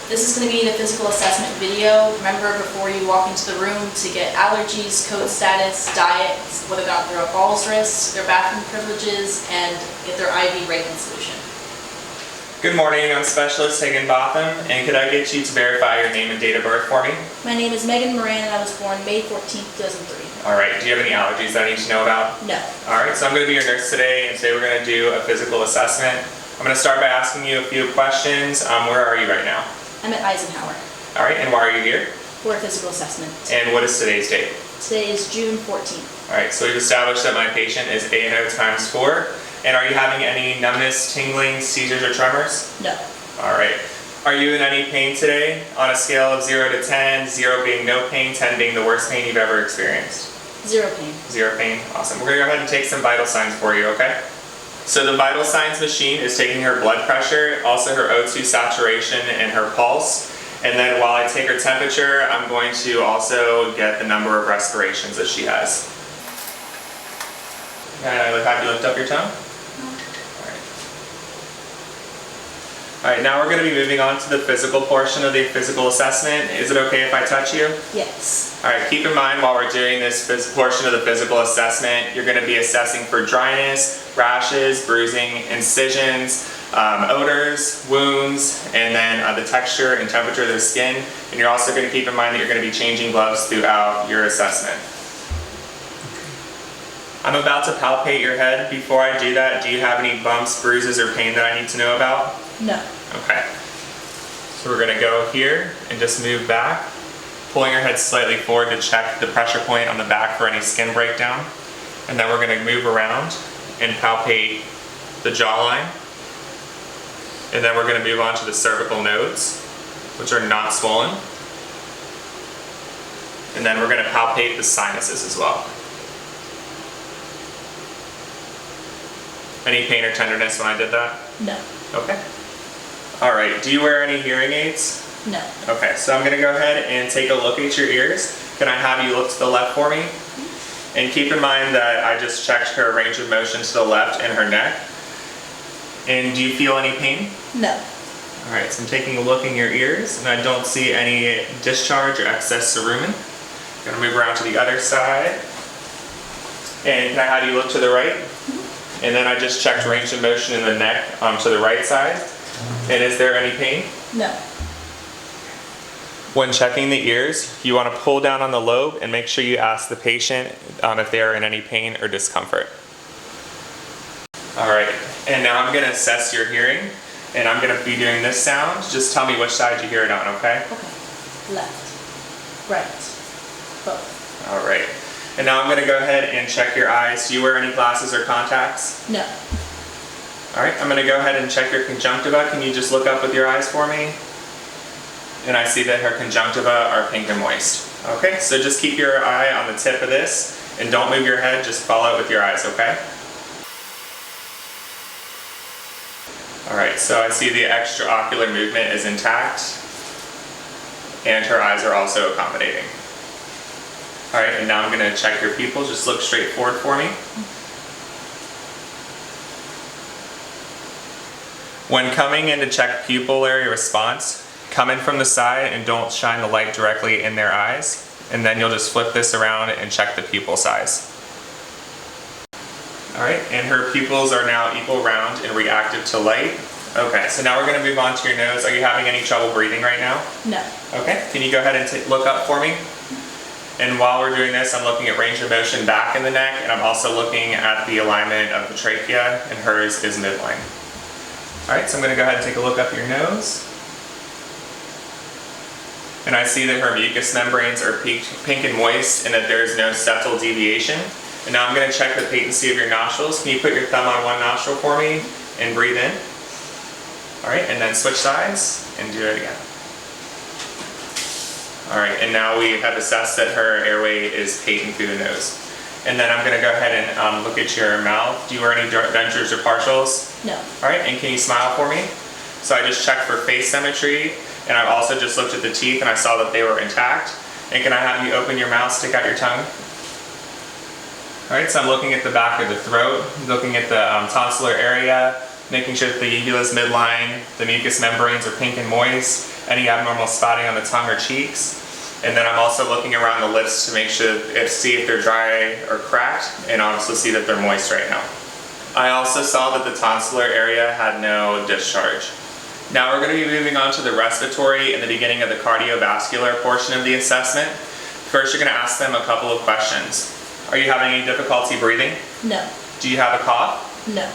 This is going to be the physical assessment video. Remember, before you walk into the room, to get allergies, code status, diet, whether or not they're a falls risk, their bathroom privileges, and get their IV Raylan solution. Good morning, I'm Specialist Higginbotham, and could I get you to verify your name and date of birth for me? My name is Megan Moran, and I was born May 14th, 2003. Alright, do you have any allergies that I need to know about? No. Alright, so I'm going to be your nurse today, and today we're going to do a physical assessment. I'm going to start by asking you a few questions. Where are you right now? I'm at Eisenhower. Alright, and why are you here? For a physical assessment. And what is today's date? Today is June 14th. Alright, so we've established that my patient is A&O times 4. And are you having any numbness, tingling, seizures, or tremors? No. Alright. Are you in any pain today? On a scale of 0 to 10, 0 being no pain, 10 being the worst pain you've ever experienced? Zero pain. Zero pain. Awesome. We're going to go ahead and take some vital signs for you, okay? So the vital signs machine is taking her blood pressure, also her O2 saturation and her pulse. And then while I take her temperature, I'm going to also get the number of respirations that she has. Can I have you lift up your tongue? Alright, now we're going to be moving on to the physical portion of the physical assessment. Is it okay if I touch you? Yes. Alright, keep in mind while we're doing this portion of the physical assessment, you're going to be assessing for dryness, rashes, bruising, incisions, odors, wounds, and then the texture and temperature of the skin. And you're also going to keep in mind that you're going to be changing gloves throughout your assessment. I'm about to palpate your head. Before I do that, do you have any bumps, bruises, or pain that I need to know about? No. Okay. So we're going to go here and just move back, pulling your head slightly forward to check the pressure point on the back for any skin breakdown. And then we're going to move around and palpate the jawline. And then we're going to move on to the cervical nodes, which are not swollen. And then we're going to palpate the sinuses as well. Any pain or tenderness when I did that? No. Okay. Alright, do you wear any hearing aids? No. Okay, so I'm going to go ahead and take a look at your ears. Can I have you look to the left for me? And keep in mind that I just checked her range of motion to the left and her neck. And do you feel any pain? No. Alright, so I'm taking a look in your ears and I don't see any discharge or excess cerumen. I'm going to move around to the other side. And can I have you look to the right? And then I just checked range of motion in the neck to the right side. And is there any pain? No. When checking the ears, you want to pull down on the lobe and make sure you ask the patient if they are in any pain or discomfort. Alright, and now I'm going to assess your hearing. And I'm going to be doing this sound. Just tell me which side you hear it on, okay? Okay. Left. Right. Both. Alright. And now I'm going to go ahead and check your eyes. Do you wear any glasses or contacts? No. Alright, I'm going to go ahead and check your conjunctiva. Can you just look up with your eyes for me? And I see that her conjunctiva are pink and moist. Okay, so just keep your eye on the tip of this and don't move your head, just follow it with your eyes, okay? Alright, so I see the extraocular movement is intact and her eyes are also accommodating. Alright, and now I'm going to check your pupils. Just look straight forward for me. When coming in to check pupillary response, come in from the side and don't shine the light directly in their eyes. And then you'll just flip this around and check the pupil size. Alright, and her pupils are now equal round and reactive to light. Okay, so now we're going to move on to your nose. Are you having any trouble breathing right now? No. Okay, can you go ahead and look up for me? And while we're doing this, I'm looking at range of motion back in the neck, and I'm also looking at the alignment of the trachea, and hers is midline. Alright, so I'm going to go ahead and take a look up your nose. And I see that her mucous membranes are pink and moist, and that there is no septal deviation. And now I'm going to check the patency of your nostrils. Can you put your thumb on one nostril for me, and breathe in? Alright, and then switch sides, and do it again. Alright, and now we have assessed that her airway is patent through the nose. And then I'm going to go ahead and look at your mouth. Do you wear any dentures or partials? No. Alright, and can you smile for me? So I just checked for face symmetry, and I also just looked at the teeth and I saw that they were intact. And can I have you open your mouth, stick out your tongue? All right, so I'm looking at the back of the throat, looking at the tonsillar area, making sure that the uvulus midline, the mucous membranes are pink and moist, any abnormal spotting on the tongue or cheeks. And then I'm also looking around the lips to make sure, see if they're dry or cracked, and also see that they're moist right now. I also saw that the tonsillar area had no discharge. Now we're going to be moving on to the respiratory and the beginning of the cardiovascular portion of the assessment. First, you're going to ask them a couple of questions. Are you having any difficulty breathing? No. Do you have a cough? No.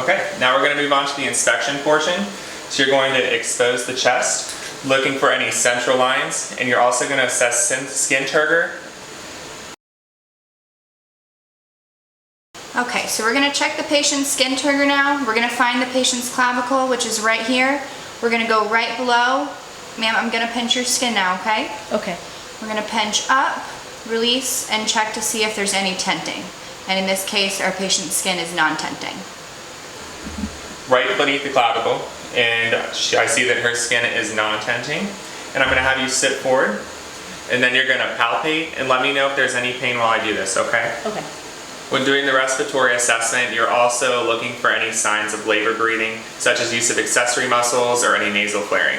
Okay, now we're going to move on to the inspection portion. So you're going to expose the chest, looking for any central lines, and you're also going to assess skin turgor. Okay, so we're going to check the patient's skin turgor now. We're going to find the patient's clavicle, which is right here. We're going to go right below. Ma'am, I'm going to pinch your skin now, okay? Okay. We're going to pinch up, release, and check to see if there's any tenting. And in this case, our patient's skin is non-tenting. Right beneath the clavicle, and I see that her skin is non-tenting. And I'm going to have you sit forward, and then you're going to palpate and let me know if there's any pain while I do this, okay? Okay. When doing the respiratory assessment, you're also looking for any signs of labor breathing, such as use of accessory muscles or any nasal flaring.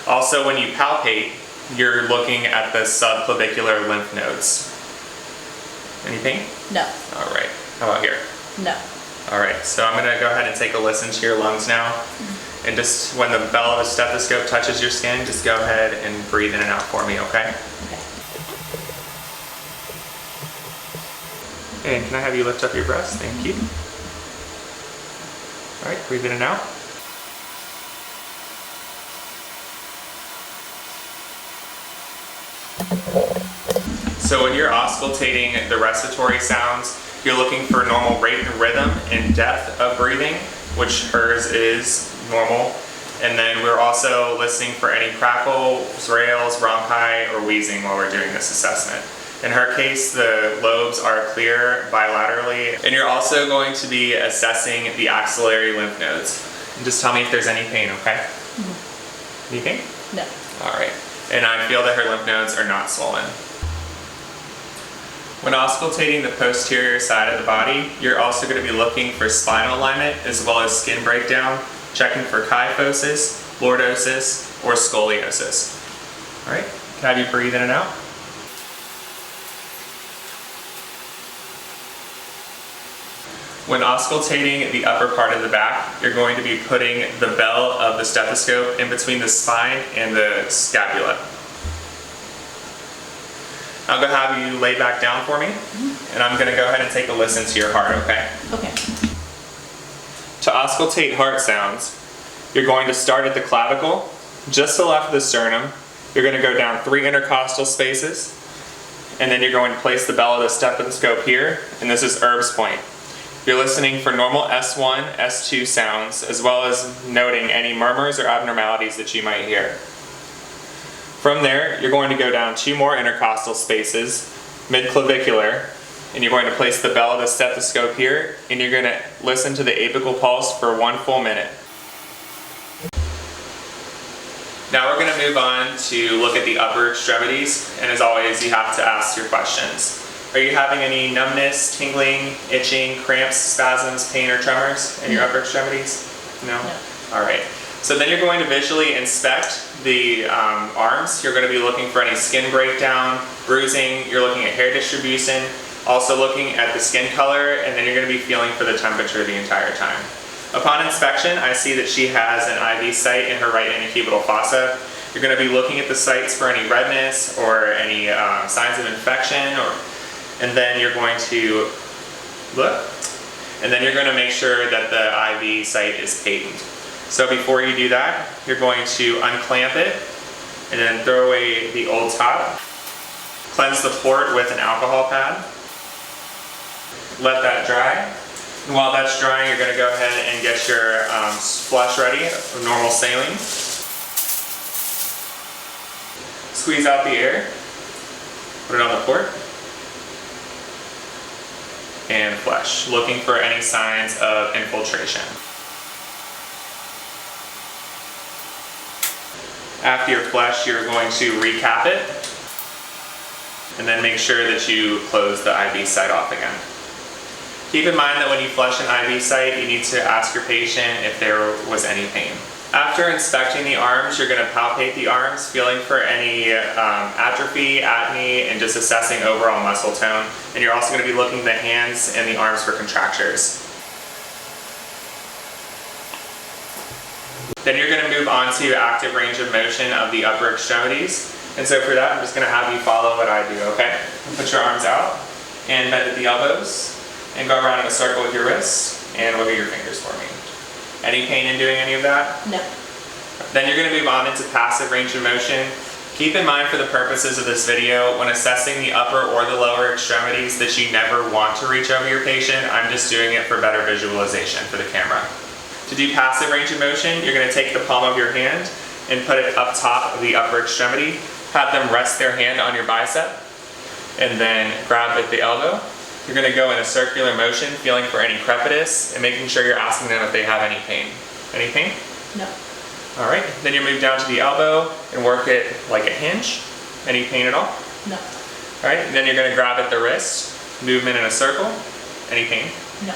Also, when you palpate, you're looking at the subclavicular lymph nodes. Any pain? No. All right. How about here? No. All right. So I'm going to go ahead and take a listen to your lungs now. And just when the bell of the stethoscope touches your skin, just go ahead and breathe in and out for me, okay? Okay. And can I have you lift up your breast? Thank you. All right, breathe in and out. So when you're auscultating the respiratory sounds, you're looking for normal rate and rhythm and depth of breathing, which hers is normal. And then we're also listening for any crackles, rails, bronchi, or wheezing while we're doing this assessment. In her case, the lobes are clear bilaterally. And you're also going to be assessing the axillary lymph nodes. And just tell me if there's any pain, okay? Mm-hmm. Any pain? No. All right. And I feel that her lymph nodes are not swollen. When auscultating the posterior side of the body, you're also going to be looking for spinal alignment as well as skin breakdown, checking for kyphosis, lordosis, or scoliosis. All right, can I have you breathe in and out? When auscultating the upper part of the back, you're going to be putting the bell of the stethoscope in between the spine and the scapula. I'm going to have you lay back down for me, and I'm going to go ahead and take a listen to your heart, okay? Okay. To auscultate heart sounds, you're going to start at the clavicle, just to the left of the sternum. You're going to go down 3 intercostal spaces, and then you're going to place the bell of the stethoscope here, and this is Erb's point. You're listening for normal S1, S2 sounds, as well as noting any murmurs or abnormalities that you might hear. From there, you're going to go down 2 more intercostal spaces, mid-clavicular, and you're going to place the bell of the stethoscope here, and you're going to listen to the apical pulse for 1 full minute. Now we're going to move on to look at the upper extremities, and as always, you have to ask your questions. Are you having any numbness, tingling, itching, cramps, spasms, pain, or tremors in your upper extremities? No? No. All right. So then you're going to visually inspect the arms. You're going to be looking for any skin breakdown, bruising. You're looking at hair distribution, also looking at the skin color, and then you're going to be feeling for the temperature the entire time. Upon inspection, I see that she has an IV site in her right antecubital fossa. You're going to be looking at the sites for any redness or any signs of infection, and then you're going to look, and then you're going to make sure that the IV site is patent. So before you do that, you're going to unclamp it and then throw away the old top. Cleanse the port with an alcohol pad. Let that dry. And while that's drying, you're going to go ahead and get your flush ready, normal saline. Squeeze out the air. Put it on the port. And flush, looking for any signs of infiltration. After your flush, you're going to recap it, and then make sure that you close the IV site off again. Keep in mind that when you flush an IV site, you need to ask your patient if there was any pain. After inspecting the arms, you're going to palpate the arms, feeling for any atrophy, atony, and just assessing overall muscle tone. And you're also going to be looking at the hands and the arms for contractures. Then you're going to move on to active range of motion of the upper extremities. And so for that, I'm just going to have you follow what I do, okay? Put your arms out and bend at the elbows and go around in a circle with your wrists and look at your fingers for me. Any pain in doing any of that? No. Then you're going to move on into passive range of motion. Keep in mind for the purposes of this video, when assessing the upper or the lower extremities, that you never want to reach over your patient. I'm just doing it for better visualization for the camera. To do passive range of motion, you're going to take the palm of your hand and put it up top of the upper extremity. Have them rest their hand on your bicep and then grab at the elbow. You're going to go in a circular motion, feeling for any crepitus and making sure you're asking them if they have any pain. Any pain? No. All right, then you move down to the elbow and work it like a hinge. Any pain at all? No. All right, and then you're going to grab at the wrist, movement in a circle. Any pain? No.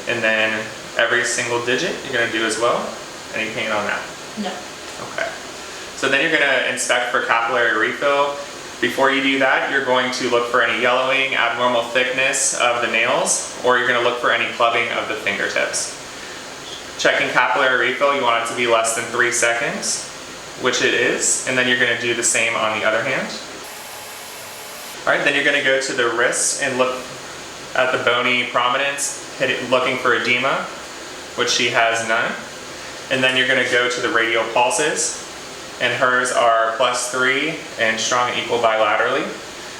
And then every single digit you're going to do as well. Any pain on that? No. Okay. So then you're going to inspect for capillary refill. Before you do that, you're going to look for any yellowing, abnormal thickness of the nails, or you're going to look for any clubbing of the fingertips. Checking capillary refill, you want it to be less than 3 seconds, which it is, and then you're going to do the same on the other hand. All right, then you're going to go to the wrists and look at the bony prominence, looking for edema, which she has none. And then you're going to go to the radial pulses, and hers are +3 and strong and equal bilaterally.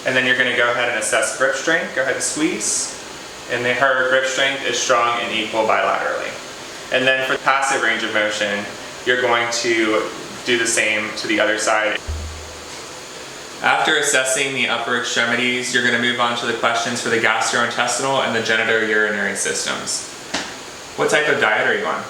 And then you're going to go ahead and assess grip strength. Go ahead and squeeze. And then her grip strength is strong and equal bilaterally. And then for passive range of motion, you're going to do the same to the other side. After assessing the upper extremities, you're going to move on to the questions for the gastrointestinal and the genitourinary systems. What type of diet are you on?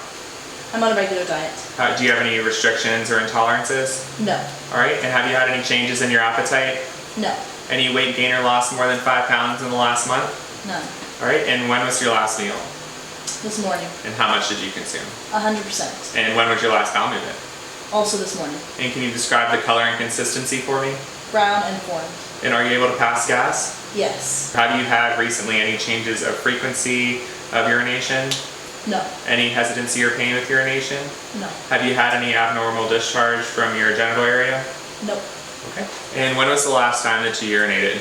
I'm on a regular diet. Do you have any restrictions or intolerances? No. All right, and have you had any changes in your appetite? No. Any weight gain or loss more than 5 pounds in the last month? None. All right, and when was your last meal? This morning. And how much did you consume? 100%. And when was your last bowel movement? Also this morning. And can you describe the color and consistency for me? Brown and formed. And are you able to pass gas? Yes. Have you had recently any changes of frequency of urination? No. Any hesitancy or pain with urination? No. Have you had any abnormal discharge from your genital area? Nope. Okay. And when was the last time that you urinated?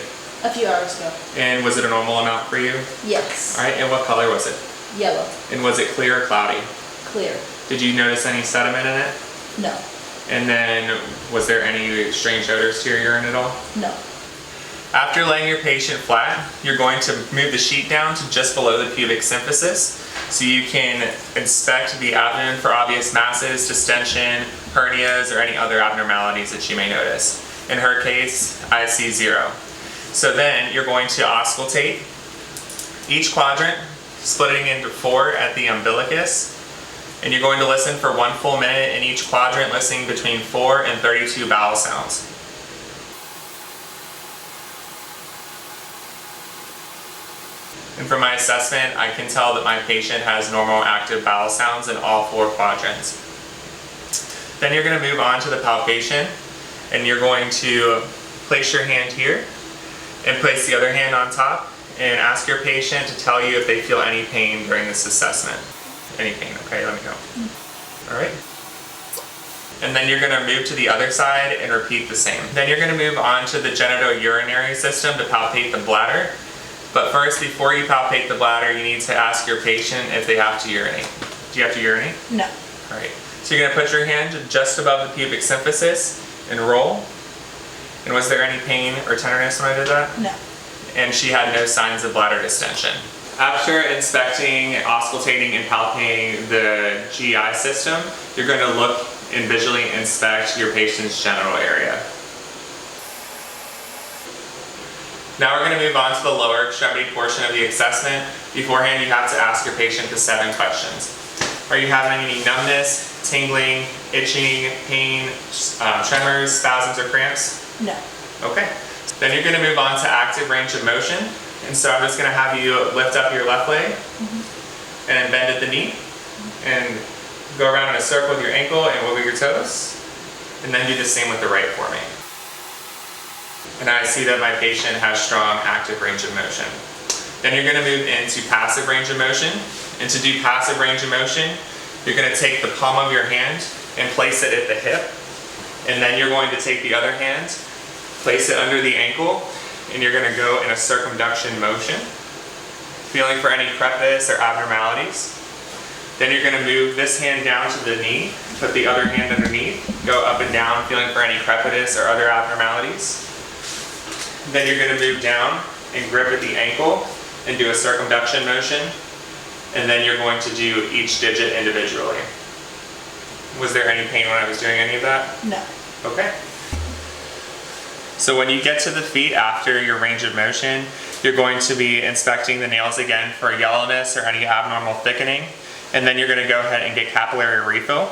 A few hours ago. And was it a normal amount for you? Yes. All right, and what color was it? Yellow. And was it clear or cloudy? Clear. Did you notice any sediment in it? No. And then, was there any strange odors to your urine at all? No. After laying your patient flat, you're going to move the sheet down to just below the pubic symphysis so you can inspect the abdomen for obvious masses, distension, hernias, or any other abnormalities that you may notice. In her case, I see 0. So then you're going to auscultate each quadrant, splitting into 4 at the umbilicus, and you're going to listen for 1 full minute in each quadrant, listening between 4 and 32 bowel sounds. And from my assessment, I can tell that my patient has normal active bowel sounds in all 4 quadrants. Then you're going to move on to the palpation, and you're going to place your hand here and place the other hand on top and ask your patient to tell you if they feel any pain during this assessment. Any pain, okay, let me know. All right. And then you're going to move to the other side and repeat the same. Then you're going to move on to the genitourinary system to palpate the bladder. But first, before you palpate the bladder, you need to ask your patient if they have to urinate. Do you have to urinate? No. All right. So you're going to put your hand just above the pubic symphysis and roll. And was there any pain or tenderness when I did that? No. And she had no signs of bladder distension. After inspecting, auscultating, and palpating the GI system, you're going to look and visually inspect your patient's genital area. Now we're going to move on to the lower extremity portion of the assessment. Beforehand, you have to ask your patient the 7 questions. Are you having any numbness, tingling, itching, pain, tremors, spasms, or cramps? No. Okay. Then you're going to move on to active range of motion. And so I'm just gonna have you lift up your left leg and then bend at the knee and go around in a circle with your ankle and wiggle your toes. And then do the same with the right for me. And I see that my patient has strong active range of motion. Then you're gonna move into passive range of motion. And to do passive range of motion, you're gonna take the palm of your hand and place it at the hip. And then you're going to take the other hand, place it under the ankle, and you're gonna go in a circumduction motion, feeling for any crepitus or abnormalities. Then you're gonna move this hand down to the knee, put the other hand underneath, go up and down, feeling for any crepitus or other abnormalities. Then you're gonna move down and grip at the ankle and do a circumduction motion. And then you're going to do each digit individually. Was there any pain when I was doing any of that? No. Okay. So when you get to the feet after your range of motion, you're going to be inspecting the nails again for yellowness or any abnormal thickening. And then you're gonna go ahead and get capillary refill,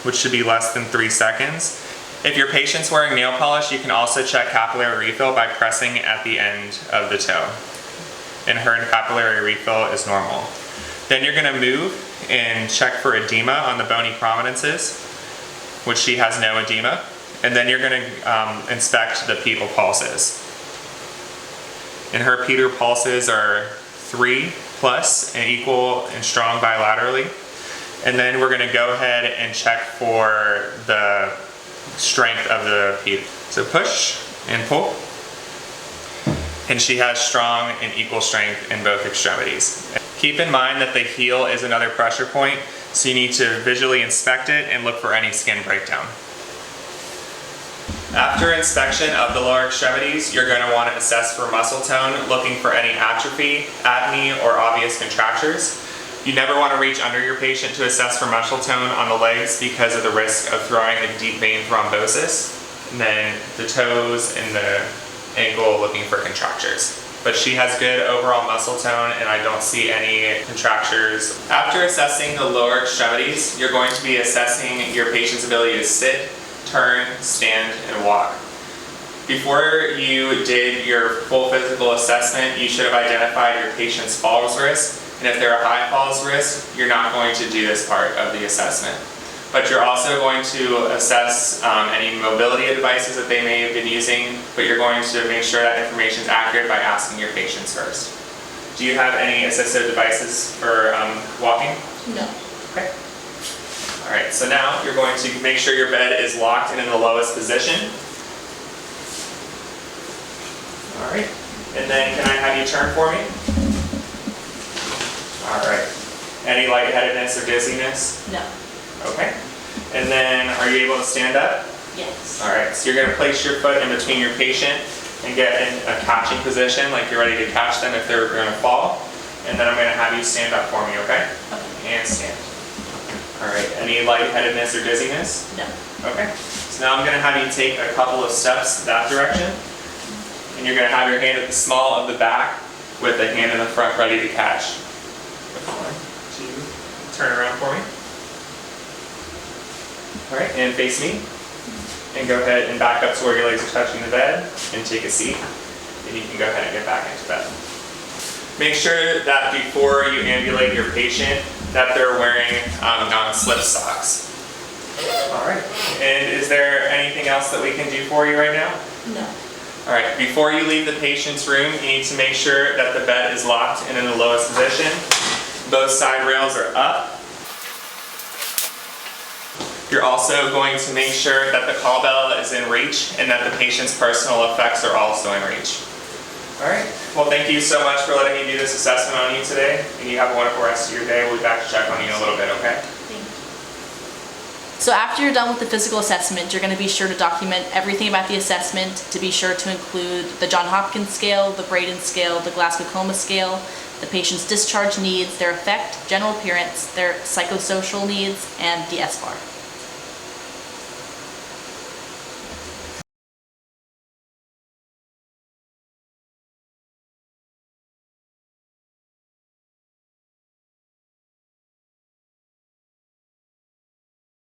which should be less than 3 seconds. If your patient's wearing nail polish, you can also check capillary refill by pressing at the end of the toe. And her capillary refill is normal. Then you're gonna move and check for edema on the bony prominences, which she has no edema. And then you're gonna inspect the pedal pulses. And her pedal pulses are 3+ and equal and strong bilaterally. And then we're gonna go ahead and check for the strength of the pedal. So push and pull. And she has strong and equal strength in both extremities. Keep in mind that the heel is another pressure point, so you need to visually inspect it and look for any skin breakdown. After inspection of the lower extremities, you're going to want to assess for muscle tone, looking for any atrophy, apnea, or obvious contractures. You never want to reach under your patient to assess for muscle tone on the legs because of the risk of throwing a deep vein thrombosis. And then the toes and the ankle looking for contractures. But she has good overall muscle tone and I don't see any contractures. After assessing the lower extremities, you're going to be assessing your patient's ability to sit, turn, stand, and walk. Before you did your full physical assessment, you should have identified your patient's falls risk. And if they're a high falls risk, you're not going to do this part of the assessment. But you're also going to assess any mobility devices that they may have been using, but you're going to make sure that information is accurate by asking your patients first. Do you have any assistive devices for walking? No. Okay. All right, so now you're going to make sure your bed is locked and in the lowest position. All right, and then can I have you turn for me? All right. Any lightheadedness or dizziness? No. Okay. And then, are you able to stand up? Yes. All right, so you're going to place your foot in between your patient and get in a catching position, like you're ready to catch them if they're going to fall. And then I'm going to have you stand up for me, okay? Okay. And stand. All right, any lightheadedness or dizziness? No. Okay. So now I'm going to have you take a couple of steps that direction. And you're going to have your hand at the small of the back with the hand in the front ready to catch. 1, 2, turn around for me. All right, and face me. And go ahead and back up to where your legs are touching the bed and take a seat. And you can go ahead and get back into bed. Make sure that before you ambulate your patient that they're wearing non-slip socks. All right, and is there anything else that we can do for you right now? No. All right, before you leave the patient's room, you need to make sure that the bed is locked and in the lowest position. Both side rails are up. You're also going to make sure that the call bell is in reach and that the patient's personal effects are also in reach. All right, well thank you so much for letting me do this assessment on you today, and you have a wonderful rest of your day. We'll be back to check on you in a little bit, okay? Thank you. So after you're done with the physical assessment, you're going to be sure to document everything about the assessment, to be sure to include the Johns Hopkins scale, the Braden scale, the Glasgow Coma scale, the patient's discharge needs, their effect, general appearance, their psychosocial needs, and the SBAR.